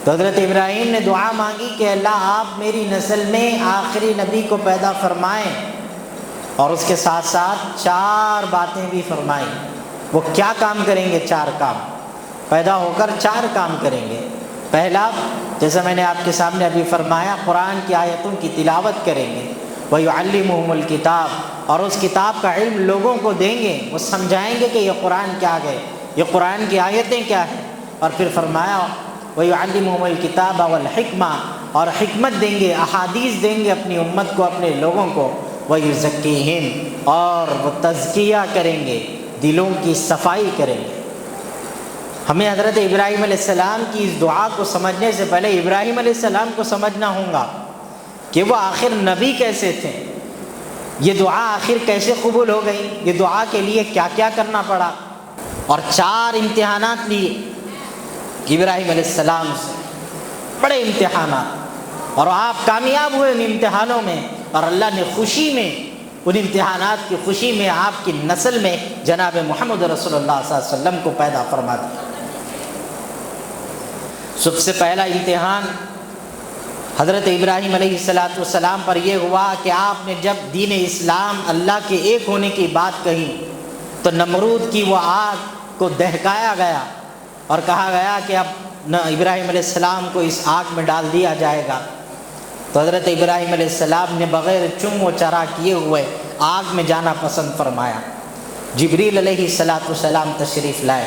تو حضرت ابراہیم نے دعا مانگی کہ اللہ آپ میری نسل میں آخری نبی کو پیدا فرمائیں، اور اس کے ساتھ ساتھ 4 باتیں بھی فرمائیں۔ وہ کیا کام کریں گے؟ 4 کام، پیدا ہو کر 4 کام کریں گے۔ پہلا، جیسا میں نے آپ کے سامنے ابھی فرمایا، قرآن کی آیتوں کی تلاوت کریں گے، وَيُعَلِّمُهُمُ الْكِتَابَ، اور اس کتاب کا علم لوگوں کو دیں گے، وہ سمجھائیں گے کہ یہ قرآن کیا ہے، یہ قرآن کی آیتیں کیا ہیں۔ اور پھر فرمایا وَيُعَلِّمُهُمُ الْكِتَابَ وَالْحِكْمَةَ، اور حکمت دیں گے، احادیث دیں گے اپنی امت کو، اپنے لوگوں کو، وَيُزَكِّيهِمْ، اور وہ تزکیہ کریں گے، دلوں کی صفائی کریں گے۔ ہمیں حضرت ابراہیم علیہ السلام کی اس دعا کو سمجھنے سے پہلے ابراہیم علیہ السلام کو سمجھنا ہوگا کہ وہ آخر نبی کیسے تھے، یہ دعا آخر کیسے قبول ہو گئی، یہ دعا کے لیے کیا کیا کرنا پڑا۔ اور 4 امتحانات لیے ابراہیم علیہ السلام سے، بڑے امتحانات، اور آپ کامیاب ہوئے ان امتحانوں میں، اور اللہ نے خوشی میں، ان امتحانات کی خوشی میں آپ کی نسل میں جناب محمد رسول اللہ صلی اللہ علیہ وسلم کو پیدا فرما دیا۔ سب سے پہلا امتحان حضرت ابراہیم علیہ السلام پر یہ ہوا کہ آپ نے جب دین اسلام، اللہ کے ایک ہونے کی بات کہی، تو نمرود کی وہ آگ کو دہکایا گیا اور کہا گیا کہ اب ابراہیم علیہ السلام کو اس آگ میں ڈال دیا جائے گا۔ تو حضرت ابراہیم علیہ السلام نے بغیر چم و چرا کیے ہوئے آگ میں جانا پسند فرمایا۔ جبریل علیہ السلام تشریف لائے۔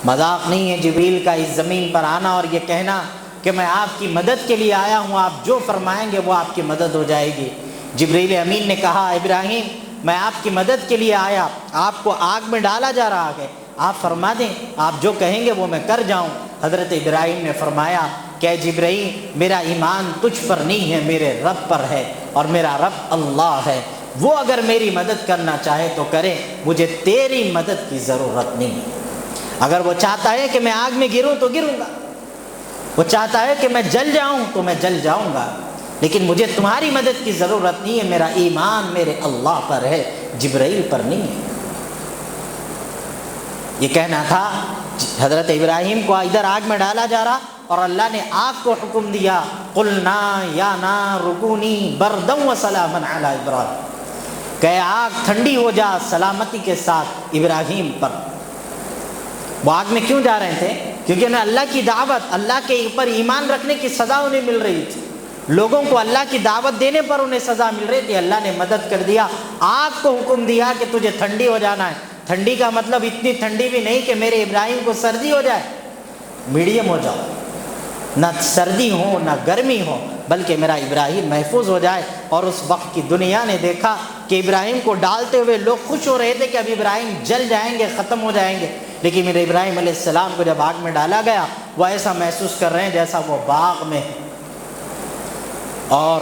مذاق نہیں ہے جبریل کا اس زمین پر آنا اور یہ کہنا کہ میں آپ کی مدد کے لیے آیا ہوں، آپ جو فرمائیں گے وہ آپ کی مدد ہو جائے گی۔ جبریل امین نے کہا ابراہیم میں آپ کی مدد کے لیے آیا، آپ کو آگ میں ڈالا جا رہا ہے، آپ فرما دیں، آپ جو کہیں گے وہ میں کر جاؤں۔ حضرت ابراہیم نے فرمایا کہ جبرائیل میرا ایمان تجھ پر نہیں ہے، میرے رب پر ہے، اور میرا رب اللہ ہے، وہ اگر میری مدد کرنا چاہے تو کرے، مجھے تیری مدد کی ضرورت نہیں ہے۔ اگر وہ چاہتا ہے کہ میں آگ میں گروں تو گروں گا، وہ چاہتا ہے کہ میں جل جاؤں تو میں جل جاؤں گا، لیکن مجھے تمہاری مدد کی ضرورت نہیں ہے، میرا ایمان میرے اللہ پر ہے، جبرائیل پر نہیں ہے۔ یہ کہنا تھا حضرت ابراہیم کو ادھر آگ میں ڈالا جا رہا، اور اللہ نے آگ کو حکم دیا قلنا یا نار کونی بردا وسلاما علی ابراہیم، کہ آگ ٹھنڈی ہو جا سلامتی کے ساتھ ابراہیم پر۔ وہ آگ میں کیوں جا رہے تھے؟ کیونکہ انہیں اللہ کی دعوت، اللہ کے اوپر ایمان رکھنے کی سزا انہیں مل رہی تھی، لوگوں کو اللہ کی دعوت دینے پر انہیں سزا مل رہی تھی۔ اللہ نے مدد کر دیا، آگ کو حکم دیا کہ تجھے ٹھنڈی ہو جانا ہے۔ ٹھنڈی کا مطلب اتنی ٹھنڈی بھی نہیں کہ میرے ابراہیم کو سردی ہو جائے، میڈیم ہو جاؤ، نہ سردی ہو نہ گرمی ہو، بلکہ میرا ابراہیم محفوظ ہو جائے۔ اور اس وقت کی دنیا نے دیکھا کہ ابراہیم کو ڈالتے ہوئے لوگ خوش ہو رہے تھے کہ اب ابراہیم جل جائیں گے، ختم ہو جائیں گے، لیکن میرے ابراہیم علیہ السلام کو جب آگ میں ڈالا گیا وہ ایسا محسوس کر رہے ہیں جیسا وہ باغ میں، اور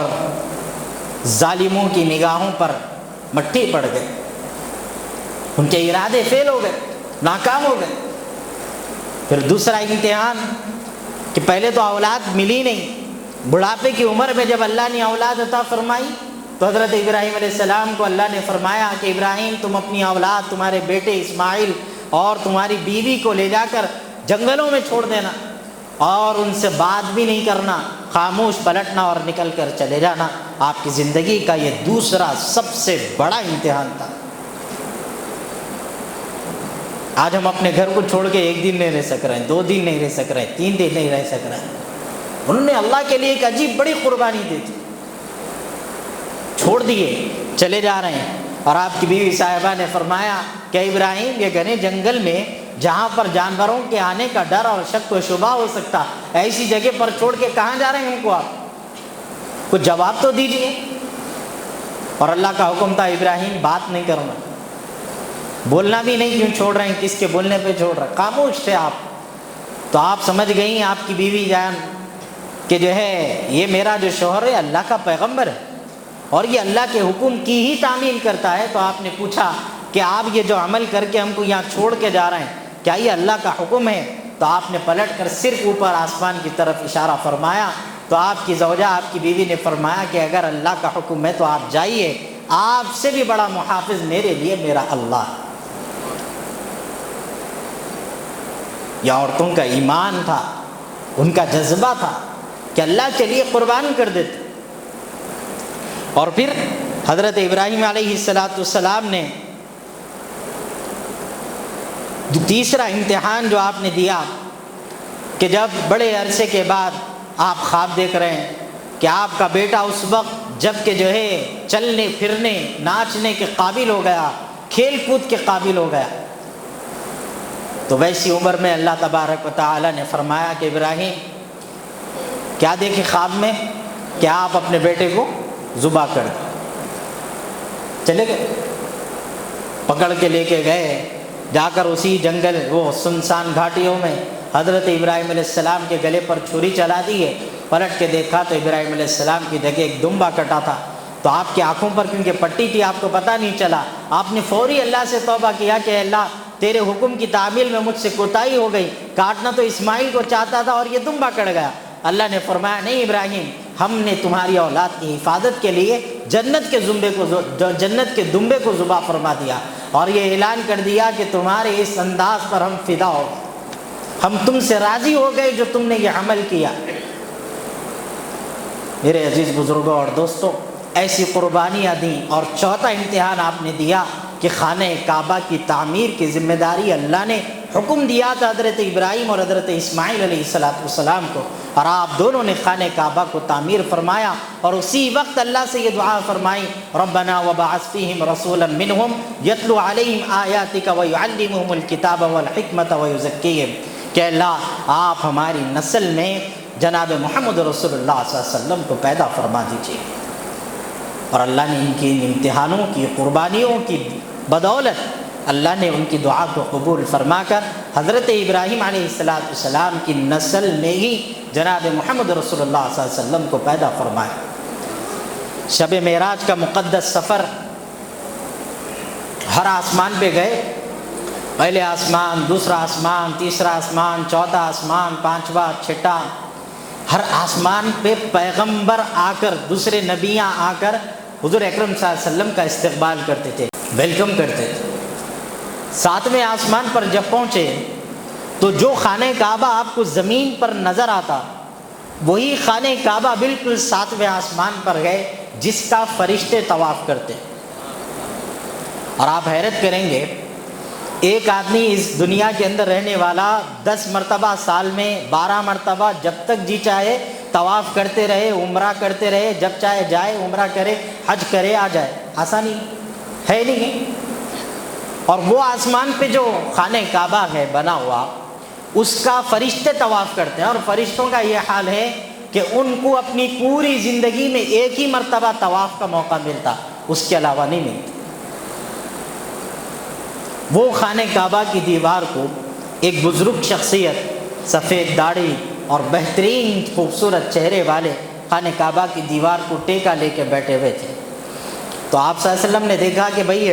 ظالموں کی نگاہوں پر مٹی پڑ گئی، ان کے ارادے فیل ہو گئے، ناکام ہو گئے۔ پھر دوسرا امتحان کہ پہلے تو اولاد ملی نہیں، بڑھاپے کی عمر میں جب اللہ نے اولاد عطا فرمائی تو حضرت ابراہیم علیہ السلام کو اللہ نے فرمایا کہ ابراہیم تم اپنی اولاد، تمہارے بیٹے اسماعیل اور تمہاری بیوی کو لے جا کر جنگلوں میں چھوڑ دینا، اور ان سے بات بھی نہیں کرنا، خاموش پلٹنا اور نکل کر چلے جانا۔ آپ کی زندگی کا یہ دوسرا سب سے بڑا امتحان تھا۔ آج ہم اپنے گھر کو چھوڑ کے 1 دن نہیں رہ سک رہے ہیں، 2 دن نہیں رہ سک رہے ہیں، 3 دن نہیں رہ سک رہے ہیں۔ انہوں نے اللہ کے لیے ایک عجیب بڑی قربانی دی تھی، چھوڑ دیے، چلے جا رہے ہیں۔ اور آپ کی بیوی صاحبہ نے فرمایا کہ ابراہیم یہ گھنے جنگل میں جہاں پر جانوروں کے آنے کا ڈر اور شک و شبہ ہو سکتا، ایسی جگہ پر چھوڑ کے کہاں جا رہے ہیں ہم کو؟ آپ کچھ جواب تو دیجئے۔ اور اللہ کا حکم تھا ابراہیم بات نہیں کرنا، بولنا بھی نہیں، کیوں چھوڑ رہے ہیں، کس کے بولنے پہ چھوڑ رہے ہیں، خاموش تھے آپ۔ تو آپ سمجھ گئیں آپ کی بیوی جان کہ جو ہے یہ میرا جو شوہر ہے اللہ کا پیغمبر ہے اور یہ اللہ کے حکم کی ہی تعمیل کرتا ہے۔ تو آپ نے پوچھا کہ آپ یہ جو عمل کر کے ہم کو یہاں چھوڑ کے جا رہے ہیں کیا یہ اللہ کا حکم ہے؟ تو آپ نے پلٹ کر صرف اوپر آسمان کی طرف اشارہ فرمایا۔ تو آپ کی زوجہ، آپ کی بیوی نے فرمایا کہ اگر اللہ کا حکم ہے تو آپ جائیے، آپ سے بھی بڑا محافظ میرے لیے میرا اللہ ہے۔ یہ عورتوں کا ایمان تھا ان کا جذبہ تھا کہ اللہ کے لیے قربان کر دیتے۔ اور پھر حضرت ابراہیم علیہ السلام نے تیسرا امتحان جو آپ نے دیا کہ جب بڑے عرصے کے بعد آپ خواب دیکھ رہے ہیں کہ آپ کا بیٹا اس وقت جب کہ جو ہے چلنے پھرنے ناچنے کے قابل ہو گیا، کھیل کود کے قابل ہو گیا، تو ویسی عمر میں اللہ تبارک و تعالی نے فرمایا کہ ابراہیم کیا دیکھے خواب میں کہ آپ اپنے بیٹے کو ذبح کر دیں۔ چلے گئے، پکڑ کے لے کے گئے، جا کر اسی جنگل وہ سنسان گھاٹیوں میں حضرت ابراہیم علیہ السلام کے گلے پر چھری چلا دی ہے۔ پلٹ کے دیکھا تو ابراہیم علیہ السلام کی جگہ ایک دمبا کٹا تھا، تو آپ کی آنکھوں پر کیونکہ پٹی تھی آپ کو پتہ نہیں چلا، آپ نے فوری اللہ سے توبہ کیا کہ اللہ تیرے حکم کی تعمیل میں مجھ سے کوتاہی ہو گئی، کاٹنا تو اسماعیل کو چاہتا تھا اور یہ دمبا کٹ گیا۔ اللہ نے فرمایا نہیں ابراہیم، ہم نے تمہاری اولاد کی حفاظت کے لیے جنت کے دمبے کو ذبح فرما دیا، اور یہ اعلان کر دیا کہ تمہارے اس انداز پر ہم فدا ہو گئے، ہم تم سے راضی ہو گئے جو تم نے یہ عمل کیا۔ میرے عزیز بزرگوں اور دوستوں، ایسی قربانیاں دیں، اور چوتھا امتحان آپ نے دیا کہ خانہ کعبہ کی تعمیر کی ذمہ داری اللہ نے حکم دیا تھا حضرت ابراہیم اور حضرت اسماعیل علیہ السلام کو، اور آپ دونوں نے خانہ کعبہ کو تعمیر فرمایا، اور اسی وقت اللہ سے یہ دعا فرمائی ربنا وبعث فیہم رسولا منہم یتلو علیہم آیاتک ویعلمہم الکتاب والحکمت ویزکیہم، کہ اللہ آپ ہماری نسل میں جناب محمد رسول اللہ صلی اللہ علیہ وسلم کو پیدا فرما دیجیے۔ اور اللہ نے ان کی امتحانوں کی قربانیوں کی بدولت اللہ نے ان کی دعا کو قبول فرما کر حضرت ابراہیم علیہ السلام کی نسل میں ہی جناب محمد رسول اللہ صلی اللہ علیہ وسلم کو پیدا فرمایا۔ شب معراج کا مقدس سفر، ہر آسمان پہ گئے، پہلے آسمان، دوسرا آسمان، تیسرا آسمان، چوتھا آسمان، پانچواں، چھٹا، ہر آسمان پہ پیغمبر آ کر، دوسرے نبیاں آ کر حضور اکرم صلی اللہ علیہ وسلم کا استقبال کرتے تھے، ویلکم کرتے تھے۔ ساتویں آسمان پر جب پہنچے تو جو خانہ کعبہ آپ کو زمین پر نظر آتا، وہی خانہ کعبہ بالکل ساتویں آسمان پر گئے جس کا فرشتے طواف کرتے۔ اور آپ حیرت کریں گے، ایک آدمی اس دنیا کے اندر رہنے والا 10 مرتبہ سال میں 12 مرتبہ جب تک جی چاہے طواف کرتے رہے، عمرہ کرتے رہے، جب چاہے جائے عمرہ کرے، حج کرے، آ جائے، آسانی ہے نہیں۔ اور وہ آسمان پہ جو خانہ کعبہ ہے بنا ہوا، اس کا فرشتے طواف کرتے ہیں، اور فرشتوں کا یہ حال ہے کہ ان کو اپنی پوری زندگی میں ایک ہی مرتبہ طواف کا موقع ملتا، اس کے علاوہ نہیں ملتا۔ وہ خانہ کعبہ کی دیوار کو ایک بزرگ شخصیت، سفید داڑھی اور بہترین خوبصورت چہرے والے خانہ کعبہ کی دیوار کو ٹیکا لے کے بیٹھے ہوئے تھے۔ تو آپ صلی اللہ علیہ وسلم نے دیکھا کہ بھئی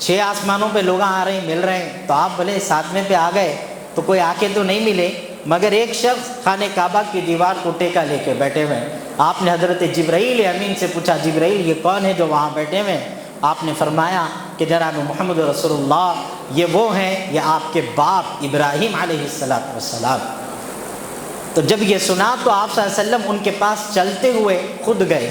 6 آسمانوں پہ لوگ آ رہے ہیں، مل رہے ہیں، تو آپ بھلے 7ویں پہ آ گئے تو کوئی آ کے تو نہیں ملے، مگر ایک شخص خانہ کعبہ کی دیوار کو ٹیکا لے کے بیٹھے ہوئے ہیں۔ آپ نے حضرت جبرائیل امین سے پوچھا، جبرائیل یہ کون ہے جو وہاں بیٹھے ہوئے ہیں؟ آپ نے فرمایا کہ جناب محمد رسول اللہ یہ وہ ہیں، یہ آپ کے باپ ابراہیم علیہ السلام۔ تو جب یہ سنا تو آپ صلی اللہ علیہ وسلم ان کے پاس چلتے ہوئے خود گئے۔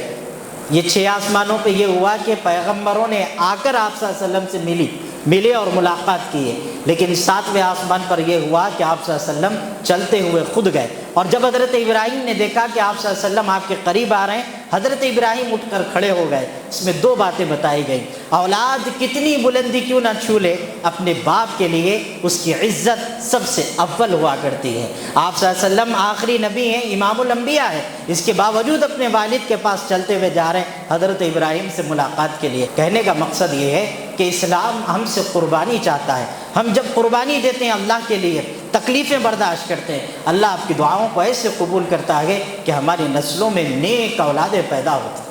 یہ 6 آسمانوں پہ یہ ہوا کہ پیغمبروں نے آ کر آپ صلی اللہ علیہ وسلم سے ملے اور ملاقات کیے، لیکن 7ویں آسمان پر یہ ہوا کہ آپ صلی اللہ علیہ وسلم چلتے ہوئے خود گئے۔ اور جب حضرت ابراہیم نے دیکھا کہ آپ صلی اللہ علیہ وسلم آپ کے قریب آ رہے ہیں، حضرت ابراہیم اٹھ کر کھڑے ہو گئے۔ اس میں 2 باتیں بتائی گئیں، اولاد کتنی بلندی کیوں نہ چھو لے، اپنے باپ کے لیے اس کی عزت سب سے اول ہوا کرتی ہے۔ آپ صلی اللہ علیہ وسلم آخری نبی ہیں، امام الانبیاء ہے، اس کے باوجود اپنے والد کے پاس چلتے ہوئے جا رہے ہیں حضرت ابراہیم سے ملاقات کے لیے۔ کہنے کا مقصد یہ ہے کہ اسلام ہم سے قربانی چاہتا ہے۔ ہم جب قربانی دیتے ہیں اللہ کے لیے، تکلیفیں برداشت کرتے ہیں، اللہ آپ کی دعاؤں کو ایسے قبول کرتا ہے کہ ہماری نسلوں میں نیک اولادیں پیدا ہوتی۔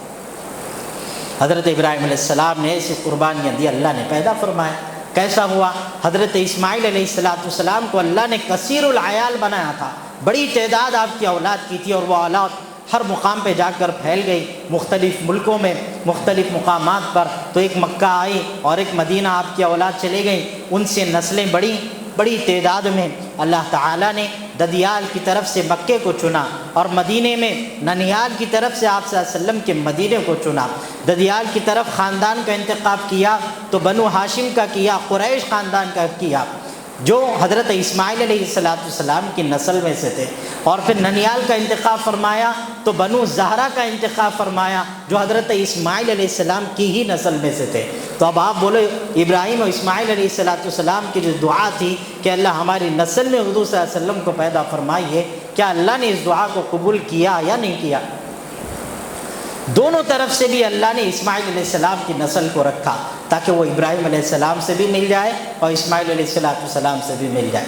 حضرت ابراہیم علیہ السلام نے ایسی قربانیاں دی، اللہ نے پیدا فرمایا۔ کیسا ہوا؟ حضرت اسماعیل علیہ السلام کو اللہ نے کثیر العیال بنایا تھا، بڑی تعداد آپ کی اولاد کی تھی، اور وہ اولاد ہر مقام پہ جا کر پھیل گئی، مختلف ملکوں میں، مختلف مقامات پر۔ تو ایک مکہ آئی اور ایک مدینہ آپ کی اولاد چلے گئی، ان سے نسلیں بڑھیں، بڑی تعداد میں اللہ تعالیٰ نے ددیال کی طرف سے مکے کو چنا، اور مدینے میں ننیال کی طرف سے آپ صلی اللہ علیہ وسلم کے مدینے کو چنا۔ ددیال کی طرف خاندان کا انتخاب کیا تو بنو ہاشم کا کیا، قریش خاندان کا کیا، جو حضرت اسماعیل علیہ السلام کی نسل میں سے تھے، اور پھر ننیال کا انتخاب فرمایا تو بنو زہرا کا انتخاب فرمایا، جو حضرت اسماعیل علیہ السلام کی ہی نسل میں سے تھے۔ تو اب آپ بولو ابراہیم اور اسماعیل علیہ السلام کی جو دعا تھی کہ اللہ ہماری نسل میں حضور صلی اللہ علیہ وسلم کو پیدا فرمائیے، کیا اللہ نے اس دعا کو قبول کیا یا نہیں کیا؟ دونوں طرف سے بھی اللہ نے اسماعیل علیہ السلام کی نسل کو رکھا تاکہ وہ ابراہیم علیہ السلام سے بھی مل جائے اور اسماعیل علیہ السلام سے بھی مل جائے۔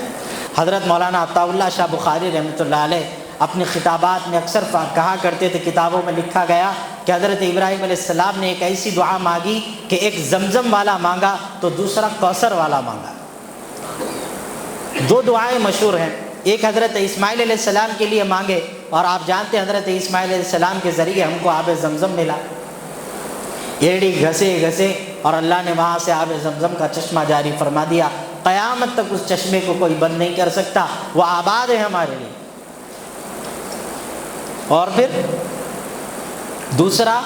حضرت مولانا عطا اللہ شاہ بخاری رحمۃ اللہ علیہ اپنے خطابات میں اکثر کہا کرتے تھے، کتابوں میں لکھا گیا کہ حضرت ابراہیم علیہ السلام نے ایک ایسی دعا مانگی کہ ایک زمزم والا مانگا تو دوسرا کوثر والا مانگا۔ دو دعائیں مشہور ہیں، ایک حضرت اسماعیل علیہ السلام کے لیے مانگے، اور آپ جانتے ہیں حضرت اسماعیل علیہ السلام کے ذریعے ہم کو آب زمزم ملا، ایڑی گھسے اور اللہ نے وہاں سے آب زمزم کا چشمہ جاری فرما دیا، قیامت تک اس چشمے کو کوئی بند نہیں کر سکتا، وہ آباد ہے ہمارے لیے۔ اور پھر دوسرا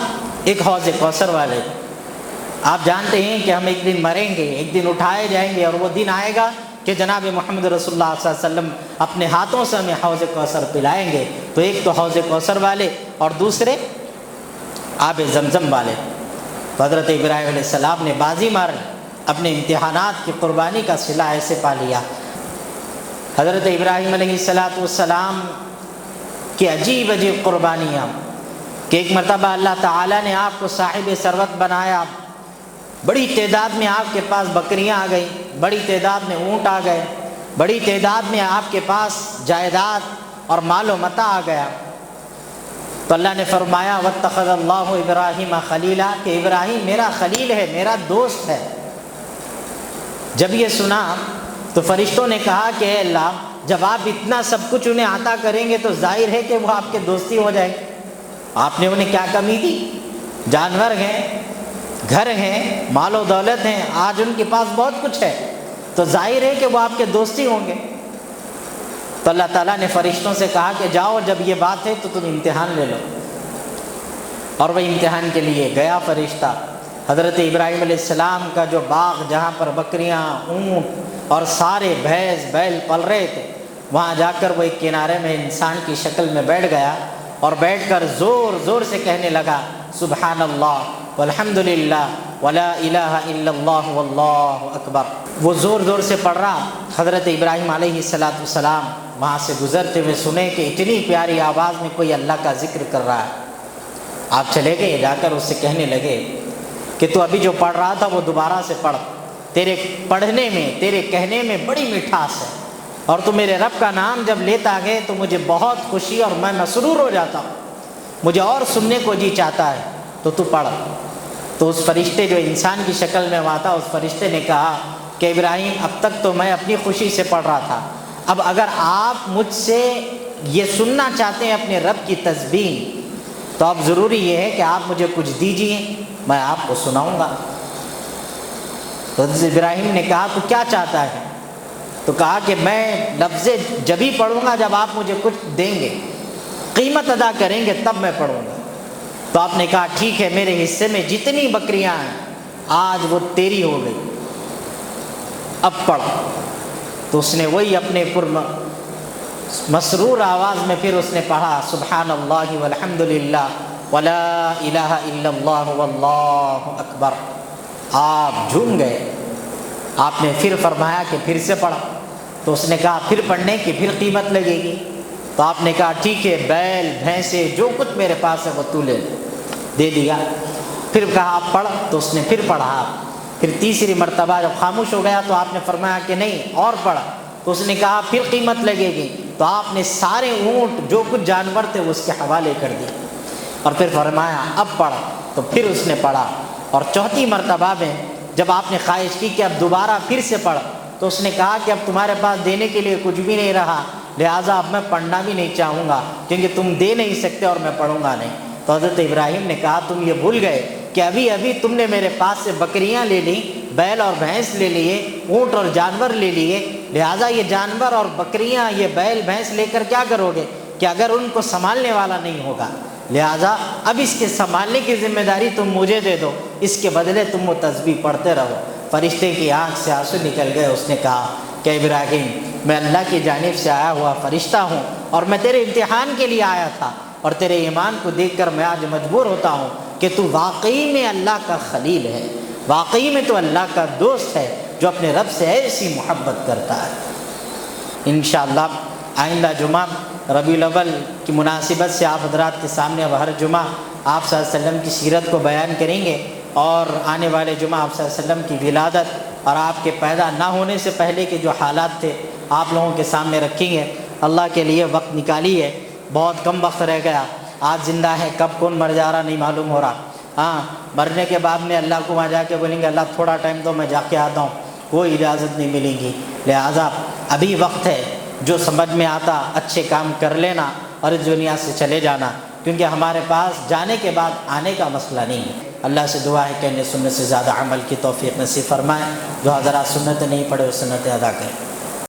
ایک حوض کوثر والے، آپ جانتے ہیں کہ ہم ایک دن مریں گے، ایک دن اٹھائے جائیں گے، اور وہ دن آئے گا کہ جناب محمد رسول اللہ صلی اللہ علیہ وسلم اپنے ہاتھوں سے ہمیں حوض کوثر پلائیں گے۔ تو ایک تو حوض کوثر والے اور دوسرے آب زمزم والے۔ تو حضرت ابراہیم علیہ السلام نے بازی مار اپنے امتحانات کی قربانی کا صلہ ایسے پا لیا۔ حضرت ابراہیم علیہ السلام کی عجیب قربانیاں کہ ایک مرتبہ اللہ تعالیٰ نے آپ کو صاحب ثروت بنایا، بڑی تعداد میں آپ کے پاس بکریاں آ گئیں، بڑی تعداد میں اونٹ آ گئے، بڑی تعداد میں آپ کے پاس جائیداد اور مال و متاع آ گیا۔ تو اللہ نے فرمایا واتخذ اللہ ابراہیم خلیلا، کہ ابراہیم میرا خلیل ہے، میرا دوست ہے۔ جب یہ سنا تو فرشتوں نے کہا کہ اے اللہ، جب آپ اتنا سب کچھ انہیں عطا کریں گے تو ظاہر ہے کہ وہ آپ کے دوستی ہو جائے۔ آپ نے انہیں کیا کمی دی؟ جانور ہیں، گھر ہیں، مال و دولت ہیں، آج ان کے پاس بہت کچھ ہے، تو ظاہر ہے کہ وہ آپ کے دوستی ہوں گے۔ تو اللہ تعالیٰ نے فرشتوں سے کہا کہ جاؤ، جب یہ بات ہے تو تم امتحان لے لو۔ اور وہ امتحان کے لیے گیا فرشتہ۔ حضرت ابراہیم علیہ السلام کا جو باغ جہاں پر بکریاں، اونٹ اور سارے بھینس بیل پل رہے تھے، وہاں جا کر وہ ایک کنارے میں انسان کی شکل میں بیٹھ گیا، اور بیٹھ کر زور زور سے کہنے لگا سبحان اللہ والحمد للہ ولا الہ الا اللہ واللہ اکبر۔ وہ زور زور سے پڑھ رہا۔ حضرت ابراہیم علیہ السلام وہاں سے گزرتے ہوئے سنے کہ اتنی پیاری آواز میں کوئی اللہ کا ذکر کر رہا ہے۔ آپ چلے گئے، جا کر اس سے کہنے لگے کہ تو ابھی جو پڑھ رہا تھا وہ دوبارہ سے پڑھ، تیرے پڑھنے میں، تیرے کہنے میں بڑی مٹھاس ہے، اور تو میرے رب کا نام جب لیتا ہے تو مجھے بہت خوشی اور میں مسرور ہو جاتا ہوں، مجھے اور سننے کو جی چاہتا ہے، تو پڑھ۔ تو اس فرشتے جو انسان کی شکل میں ہوا تھا، اس فرشتے نے کہا کہ ابراہیم، اب تک تو میں اپنی خوشی سے پڑھ رہا تھا، اب اگر آپ مجھ سے یہ سننا چاہتے ہیں اپنے رب کی تسبیح، تو اب ضروری یہ ہے کہ آپ مجھے کچھ دیجئے، میں آپ کو سناؤں گا۔ تو ابراہیم نے کہا تو کیا چاہتا ہے؟ تو کہا کہ میں لفظ جب ہی پڑھوں گا جب آپ مجھے کچھ دیں گے، قیمت ادا کریں گے، تب میں پڑھوں گا۔ تو آپ نے کہا ٹھیک ہے، میرے حصے میں جتنی بکریاں ہیں آج وہ تیری ہو گئی، اب پڑھ۔ تو اس نے وہی اپنے مسرور آواز میں پھر اس نے پڑھا سبحان اللہ والحمد للہ ولا الہ الا اللہ واللہ اکبر۔ آپ جھوم گئے۔ آپ نے پھر فرمایا کہ پھر سے پڑھا۔ تو اس نے کہا پھر پڑھنے کی پھر قیمت لگے گی۔ تو آپ نے کہا ٹھیک ہے، بیل بھینسے جو کچھ میرے پاس ہے وہ تو لے، دے دیا۔ پھر کہا آپ پڑھ، تو اس نے پھر پڑھا۔ پھر تیسری مرتبہ جب خاموش ہو گیا تو آپ نے فرمایا کہ نہیں اور پڑھ۔ تو اس نے کہا پھر قیمت لگے گی۔ تو آپ نے سارے اونٹ جو کچھ جانور تھے اس کے حوالے کر دیے، اور پھر فرمایا اب پڑھ۔ تو پھر اس نے پڑھا۔ اور چوتھی مرتبہ میں جب آپ نے خواہش کی کہ اب دوبارہ پھر سے پڑھ، تو اس نے کہا کہ اب تمہارے پاس دینے کے لیے کچھ بھی نہیں رہا، لہٰذا اب میں پڑھنا بھی نہیں چاہوں گا، کیونکہ تم دے نہیں سکتے اور میں پڑھوں گا نہیں۔ تو حضرت ابراہیم نے کہا تم یہ بھول گئے کہ ابھی ابھی تم نے میرے پاس سے بکریاں لے لیں، بیل اور بھینس لے لیے، اونٹ اور جانور لے لیے، لہٰذا یہ جانور اور بکریاں، یہ بیل بھینس لے کر کیا کرو گے کہ اگر ان کو سنبھالنے والا نہیں ہوگا، لہٰذا اب اس کے سنبھالنے کی ذمہ داری تم مجھے دے دو، اس کے بدلے تم وہ تسبیح پڑھتے رہو۔ فرشتے کی آنکھ سے آنسو نکل گئے، اس نے کہا کہ ابراہیم میں اللہ کی جانب سے آیا ہوا فرشتہ ہوں اور میں تیرے امتحان کے لیے آیا تھا، اور تیرے ایمان کو دیکھ کر میں آج مجبور ہوتا ہوں کہ تو واقعی میں اللہ کا خلیل ہے، واقعی میں تو اللہ کا دوست ہے جو اپنے رب سے ایسی محبت کرتا ہے۔ انشاءاللہ آئندہ جمعہ ربیع الاول کی مناسبت سے آپ حضرات کے سامنے اب ہر جمعہ آپ صلی اللہ علیہ وسلم کی سیرت کو بیان کریں گے، اور آنے والے جمعہ آپ صلی اللہ علیہ وسلم کی ولادت اور آپ کے پیدا نہ ہونے سے پہلے کے جو حالات تھے آپ لوگوں کے سامنے رکھیں گے۔ اللہ کے لیے وقت نکالیے، بہت کم وقت رہ گیا، آج زندہ ہے کب کون مر جا رہا نہیں معلوم ہو رہا۔ ہاں، مرنے کے بعد میں اللہ کو وہاں جا کے بولیں گے اللہ تھوڑا ٹائم دو میں جا کے آتا ہوں، کوئی اجازت نہیں ملے گی، لہٰذا ابھی وقت ہے، جو سمجھ میں آتا اچھے کام کر لینا اور اس دنیا سے چلے جانا، کیونکہ ہمارے پاس جانے کے بعد آنے کا مسئلہ نہیں ہے۔ اللہ سے دعا ہے کہ انہیں سنت سے زیادہ عمل کی توفیق نصیب فرمائے، جو حضرات سنت نہیں پڑھے وہ سنت ادا کریں۔